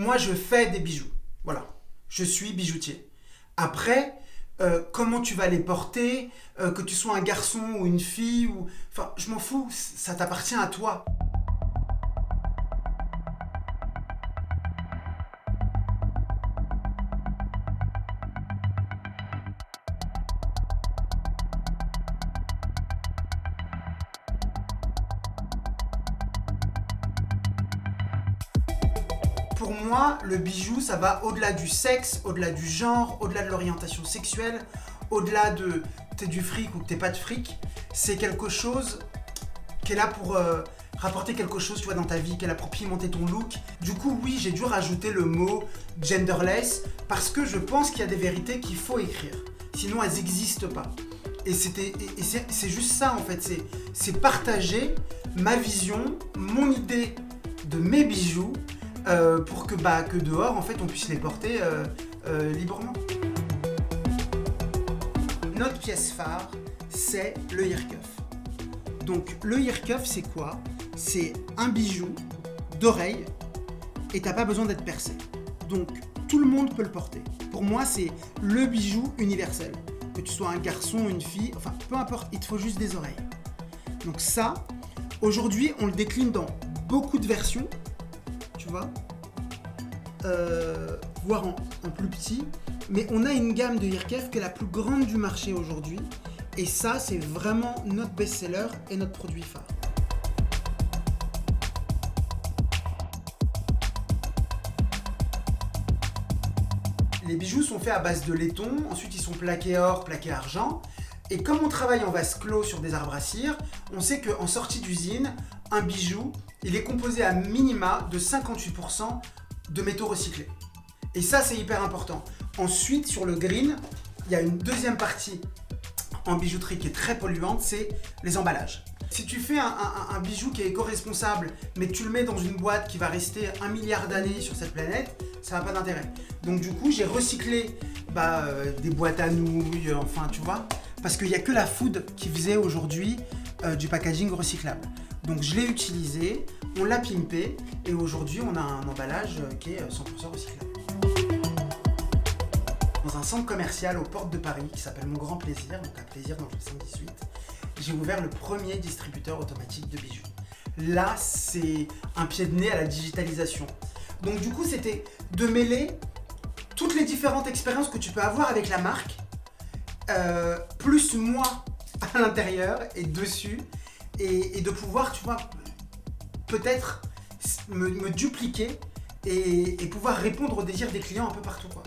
moi je fais des bijoux. Voilà, je suis bijoutier. Après, comment tu vas les porter, que tu sois un garçon ou une fille, enfin, je m'en fous, ça t'appartient à toi. Pour moi, le bijou, ça va au-delà du sexe, au-delà du genre, au-delà de l'orientation sexuelle, au-delà de t'es du fric ou que t'es pas de fric. C'est quelque chose qui est là pour rapporter quelque chose, tu vois, dans ta vie, qui est là pour pimenter ton look. Du coup, oui, j'ai dû rajouter le mot genderless parce que je pense qu'il y a des vérités qu'il faut écrire. Sinon, elles n'existent pas. Et c'est juste ça, en fait. C'est partager ma vision, mon idée de mes bijoux pour que dehors, en fait, on puisse les porter librement. Notre pièce phare, c'est le ear cuff. Donc le ear cuff, c'est quoi? C'est un bijou d'oreille et t'as pas besoin d'être percé. Donc tout le monde peut le porter. Pour moi, c'est le bijou universel. Que tu sois un garçon, une fille, enfin peu importe, il te faut juste des oreilles. Donc ça, aujourd'hui, on le décline dans beaucoup de versions, tu vois, voire en plus petit. Mais on a une gamme de ear cuff qui est la plus grande du marché aujourd'hui. Et ça, c'est vraiment notre best-seller et notre produit phare. Les bijoux sont faits à base de laiton, ensuite ils sont plaqués or, plaqués argent. Et comme on travaille en vase clos sur des arbres à cire, on sait qu'en sortie d'usine, un bijou, il est composé à minima de 58% de métaux recyclés. Et ça, c'est hyper important. Ensuite, sur le green, il y a une deuxième partie en bijouterie qui est très polluante, c'est les emballages. Si tu fais un bijou qui est éco-responsable, mais que tu le mets dans une boîte qui va rester 1 milliard d'années sur cette planète, ça n'a pas d'intérêt. Donc du coup, j'ai recyclé des boîtes à nouilles, enfin tu vois, parce qu'il n'y a que la food qui faisait aujourd'hui du packaging recyclable. Donc je l'ai utilisé, on l'a pimpé, et aujourd'hui on a un emballage qui est 100% recyclable. Dans un centre commercial aux portes de Paris qui s'appelle Mon Grand Plaisir, donc à Plaisir dans le 78, j'ai ouvert le premier distributeur automatique de bijoux. Là, c'est un pied de nez à la digitalisation. Donc du coup, c'était de mêler toutes les différentes expériences que tu peux avoir avec la marque, plus moi à l'intérieur et dessus, et de pouvoir, tu vois, peut-être me dupliquer et pouvoir répondre aux désirs des clients un peu partout, quoi.